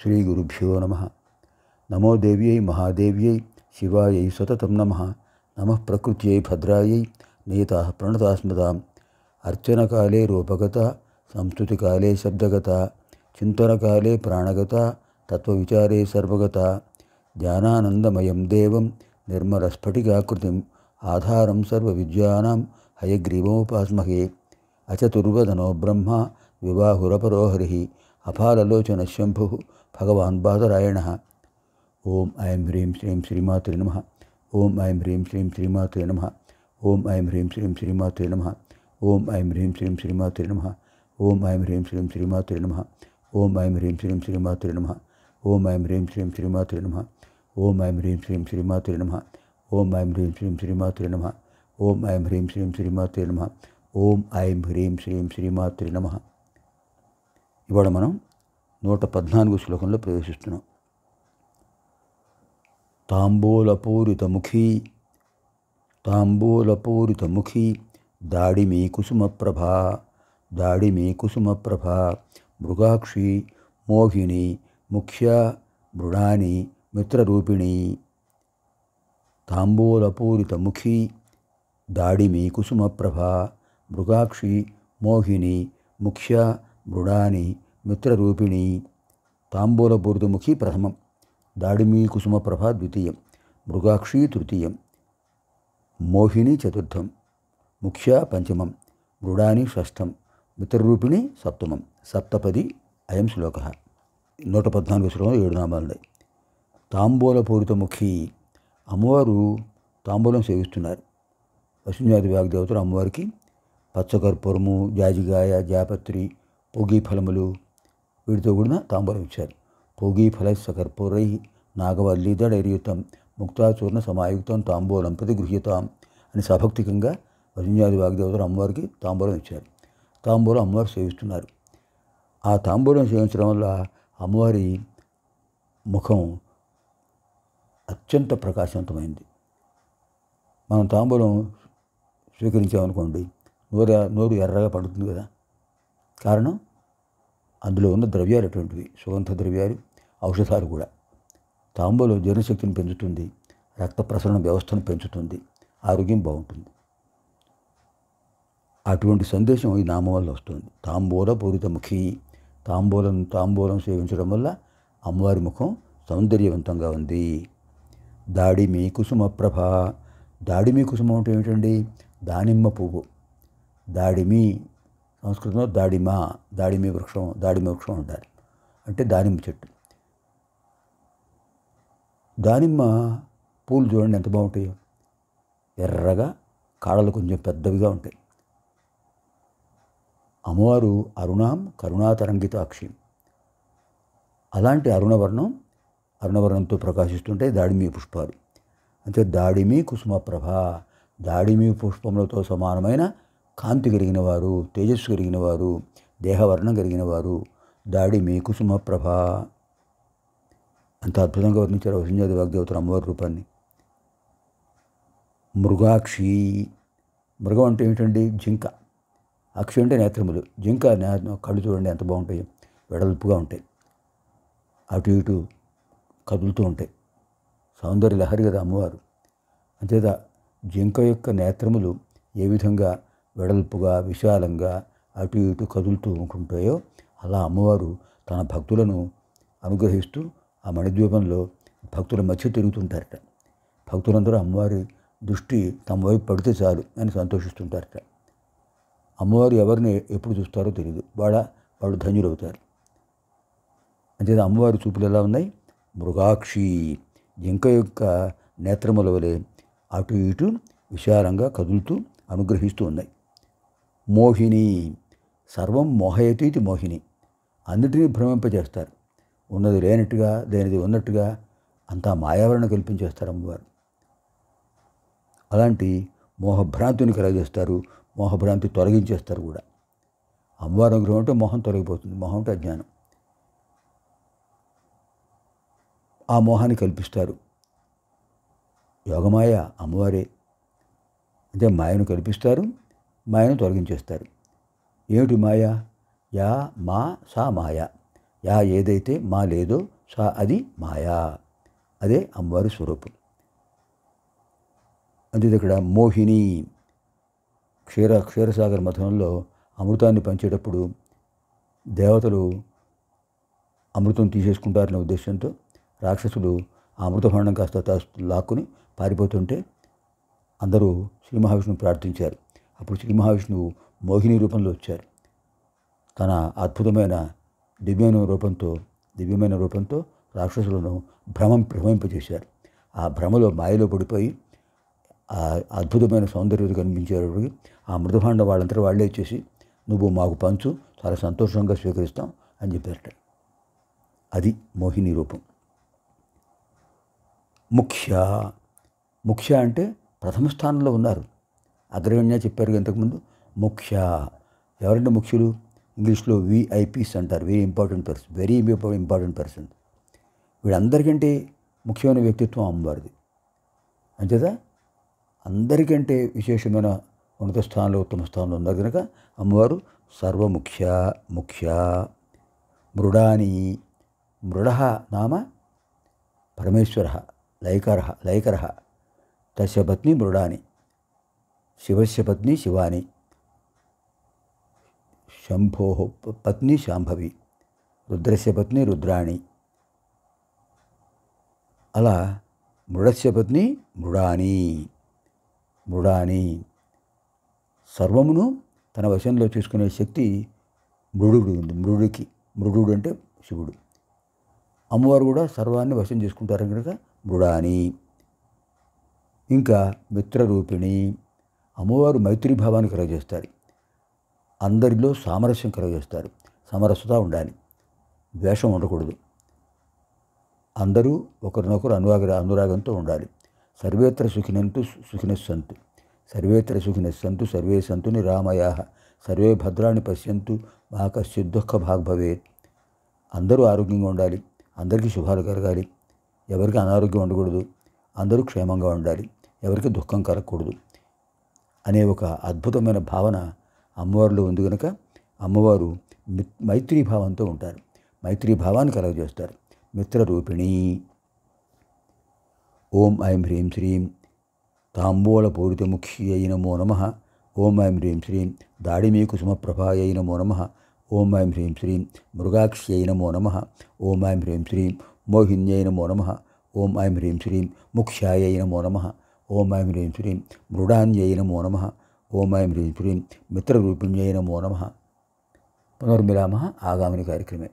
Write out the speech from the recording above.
శ్రీగురుభ్యో నమ. నమో దేవ్యై మహాదేవ్యై శివాయై సతతం నమ. నమః ప్రకృత్యై భద్రాయై నీతాః ప్రణతాస్మదాం. అర్చనకాలే రూపగత, సంస్తుతికాలే శబ్దగత, చింతనకాలే ప్రాణగత, తత్వవిచారే సర్వగత. జ్ఞానానందమయం దేవం నిర్మలస్ఫటికాకృతిం ఆధారం సర్వవిద్యానాం హయగ్రీవముపాస్మహే. అచతుర్వదనో బ్రహ్మ వివాహురపరో హరిః అపాలలోచన శంభు భగవాన్ బాదరాయణః. ఓం ఐం హ్రీం శ్రీం శ్రీమాత్రే నమః. ఓం ఐం హ్రీం శ్రీం శ్రీమాత్రే నమః. ఓం ఐం హ్రీం శ్రీం శ్రీమాత్రే నమః. ఓం ఐం హ్రీం శ్రీం శ్రీమాత్రే నమః. ఓం ఐం హ్రీం శ్రీం శ్రీమాత్రే నమః. ఓం ఐం హ్రీం శ్రీం శ్రీమాత్రే నమః. ఓం ఐం హ్రీం శ్రీం శ్రీమాత్రే నమః. ఓం ఐం హ్రీం శ్రీం శ్రీమాత్రే నమః. ఓం ఐం హ్రీం శ్రీం శ్రీమాత్రే నమః. ఓం ఐం హ్రీం శ్రీం శ్రీమాత్రే నమః. ఓం ఐం హ్రీం శ్రీం శ్రీమాత్రే నమః. ఇవాళ మనం 114 శ్లోకంలో ప్రవేశిస్తున్నాం. తాంబూలపూరితముఖీ తాంబూలపూరితముఖీ దాడిమీ కుసుమప్రభా దాడిమీ కుసుమప్రభా మృగాక్షి మోహిని ముఖ్యా మృడాని మిత్రరూపిణి. తాంబూలపూరితముఖీ దాడిమీ కుసుమప్రభా మృగాక్షి మోహిని ముఖ్యా మృడాని మిత్రరూపిణి. తాంబూలపూరితముఖి ప్రథమం, దాడిమీ కుసుమప్రభ ద్వితీయం, మృగాక్షి తృతీయం, మోహిని చతుర్థం, ముఖ్యా పంచమం, మృడాని షష్ఠం, మిత్రరూపిణి సప్తమం. సప్తపది అయం శ్లోక. 114 శ్లోకంలో 7 నామాలు ఉన్నాయి. తాంబూలపూరితముఖి, అమ్మవారు తాంబూలం సేవిస్తున్నారు. వసుంజాతి వాగ్దేవతలు అమ్మవారికి పచ్చకర్పూరము, జాజిగాయ, జాపత్రి, పొగి ఫలములు వీటితో కూడిన తాంబూలం ఇచ్చారు. పొగి ఫలస్య కర్పూరై నాగవల్లి దడైర్యుతం ముక్తాచూర్ణ సమాయుక్తం తాంబూలం ప్రతి గృహ్యతాం అని సభక్తికంగా వసుంజాతి వాగ్దేవతలు అమ్మవారికి తాంబూలం ఇచ్చారు. తాంబూలం అమ్మవారు సేవిస్తున్నారు. ఆ తాంబూలం సేవించడం వల్ల అమ్మవారి ముఖం అత్యంత ప్రకాశవంతమైంది. మనం తాంబూలం స్వీకరించామనుకోండి, నోరు ఎర్రగా పడుతుంది కదా. కారణం అందులో ఉన్న ద్రవ్యాలు అటువంటివి, సుగంధ ద్రవ్యాలు, ఔషధాలు కూడా. తాంబూలం జీర్ణశక్తిని పెంచుతుంది, రక్త ప్రసరణ వ్యవస్థను పెంచుతుంది, ఆరోగ్యం బాగుంటుంది. అటువంటి సందేశం ఈ నామం వల్ల వస్తుంది. తాంబూలపూరితముఖి, తాంబూలం సేవించడం వల్ల అమ్మవారి ముఖం సౌందర్యవంతంగా ఉంది. దాడిమీ కుసుమప్రభ, దాడిమీ కుసుమం అంటే ఏమిటండి? దానిమ్మ పువ్వు. దాడిమి సంస్కృతంలో దాడిమి వృక్షం అంటారు. అంటే దానిమ్మ చెట్టు. దానిమ్మ పూలు చూడండి ఎంత బాగుంటాయో, ఎర్రగా, కాడలు కొంచెం పెద్దవిగా ఉంటాయి. అమ్మవారు అరుణాం కరుణాతరంగితాక్షి. అలాంటి అరుణవర్ణంతో ప్రకాశిస్తుంటాయి దాడిమి పుష్పాలు. అంటే దాడిమి కుసుమప్రభ, దాడిమి పుష్పములతో సమానమైన కాంతి కలిగిన వారు, తేజస్సు కలిగిన వారు, దేహవర్ణం కలిగిన వారు దాడిమి కుసుమప్రభ. అంత అద్భుతంగా వర్ణించారు వసుంజాతి వాగ్దేవతలు అమ్మవారి రూపాన్ని. మృగాక్షి, మృగం అంటే ఏమిటండి? జింక. అక్షి అంటే నేత్రములు. జింక కళ్ళు చూడండి ఎంత బాగుంటాయి, వెడల్పుగా ఉంటాయి, అటు ఇటు కదులుతూ ఉంటాయి. సౌందర్య లహరి కదా అమ్మవారు. అంతేత జింక యొక్క నేత్రములు ఏ విధంగా వెడల్పుగా, విశాలంగా, అటు ఇటు కదులుతూ ఉంటుంటాయో అలా అమ్మవారు తన భక్తులను అనుగ్రహిస్తూ ఆ మణిద్వీపంలో భక్తుల మధ్య తిరుగుతుంటారట. భక్తులందరూ అమ్మవారి దృష్టి తమ వైపు పడితే చాలు అని సంతోషిస్తుంటారట. అమ్మవారు ఎవరిని ఎప్పుడు చూస్తారో తెలియదు, వాళ్ళు ధన్యులవుతారు. అంతేత అమ్మవారి చూపులు ఎలా ఉన్నాయి? మృగాక్షి, జింక యొక్క నేత్రముల వలె అటు ఇటు విశాలంగా కదులుతూ అనుగ్రహిస్తూ ఉన్నాయి. మోహిని, సర్వం మోహయతీతి మోహిని, అన్నిటినీ భ్రమింపజేస్తారు. ఉన్నది లేనట్టుగా, లేనిది ఉన్నట్టుగా అంతా మాయావరణ కల్పించేస్తారు అమ్మవారు. అలాంటి మోహభ్రాంతిని కలగజేస్తారు, మోహభ్రాంతి తొలగించేస్తారు కూడా. అమ్మవారి అనుగ్రహం అంటే మోహం తొలగిపోతుంది. మోహం అంటే అజ్ఞానం. ఆ మోహాన్ని కల్పిస్తారు. యోగమాయ అమ్మవారే. అంటే మాయను కల్పిస్తారు, మాయను తొలగించేస్తారు. ఏమిటి మాయ? యా మా సా మాయ. యా ఏదైతే మా లేదో సా అది మాయా, అదే అమ్మవారి స్వరూపం. అంతే ఇక్కడ మోహిని క్షీరసాగర మథనంలో అమృతాన్ని పంచేటప్పుడు దేవతలు అమృతం తీసేసుకుంటారనే ఉద్దేశంతో రాక్షసులు ఆ అమృతభాండం కాస్త లాక్కుని పారిపోతుంటే అందరూ శ్రీ మహావిష్ణువు ప్రార్థించారు. అప్పుడు శ్రీ మహావిష్ణువు మోహిని రూపంలో వచ్చారు. తన అద్భుతమైన దివ్యమైన రూపంతో రాక్షసులను భ్రమింపజేశారు. ఆ భ్రమలో మాయలో పడిపోయి ఆ అద్భుతమైన సౌందర్యం కనిపించేటప్పటికి ఆ మృతభాండం వాళ్ళంతా వాళ్ళే ఇచ్చేసి నువ్వు మాకు పంచు, చాలా సంతోషంగా స్వీకరిస్తాం అని చెప్పారట. అది మోహిని రూపం. ముఖ్య అంటే ప్రథమ స్థానంలో ఉన్నారు. అగ్రగణ్య చెప్పారు ఇంతకుముందు. ముఖ్య ఎవరంటే ముఖ్యులు? ఇంగ్లీష్లో విఐపీస్ అంటారు, వెరీ ఇంపార్టెంట్ పర్సన్. వీళ్ళందరికంటే ముఖ్యమైన వ్యక్తిత్వం అమ్మవారిది. అంచేత అందరికంటే విశేషమైన ఉన్నత స్థానంలో ఉత్తమ స్థానంలో ఉన్నారు కనుక అమ్మవారు ముఖ్య. మృడాని, మృడ నామ పరమేశ్వర లైకర తస్య పత్ని మృడాని, శివస్య పత్ని శివాని, శంభో పత్ని శాంభవి, రుద్రస్య పత్ని రుద్రాణి. అలా మృడస్య పత్ని మృడాని. సర్వమును తన వశంలో చేసుకునే శక్తి మృడుడు ఉంది. మృడుడు అంటే శివుడు. అమ్మవారు కూడా సర్వాన్ని వశం చేసుకుంటారు కనుక మృడాని. ఇంకా మిత్రరూపిణి. అమ్మవారు మైత్రీభావాన్ని కలుగజేస్తారు. అందరిలో సామరస్యం కలుగజేస్తారు. సమరసత ఉండాలి, ద్వేషం ఉండకూడదు. అందరూ ఒకరినొకరు అనురాగంతో ఉండాలి. సర్వేత్ర సుఖినస్సంతు సర్వే సంతు నిరామయాః సర్వే భద్రాన్ని పశ్యంతు మా కశ్చిత్ దుఃఖ భాగ్ భవేత్. అందరూ ఆరోగ్యంగా ఉండాలి, అందరికీ శుభాలు కలగాలి, ఎవరికి అనారోగ్యం ఉండకూడదు, అందరూ క్షేమంగా ఉండాలి, ఎవరికి దుఃఖం కలగకూడదు అనే ఒక అద్భుతమైన భావన అమ్మవారిలో ఉంది కనుక అమ్మవారు మైత్రీభావంతో ఉంటారు. మైత్రీభావాన్ని కలుగజేస్తారు. మిత్రరూపిణి. ఓం ఐం హ్రీం శ్రీం తాంబూలపూరితముఖ్యై నమో నమః. ఓం ఐం హ్రీం శ్రీం దాడిమీ కుసుమప్రభాయై నమో నమః. ఓం ఐం హ్రీం శ్రీం మృగాక్ష్యై నమో నమః. ఓం ఐం హ్రీం శ్రీం మోహిన్యై నమో నమః. ఓం ఐం హ్రీం శ్రీం ముఖ్యాయై నమో నమః. ఓం ఐం హ్రీం శ్రీం మృడాన్యై నమో నమః. ఓం ఐం హ్రీం శ్రీం మిత్రరూపిణ్యై నమో నమః. పునర్మిలామः ఆగామిని కార్యక్రమే.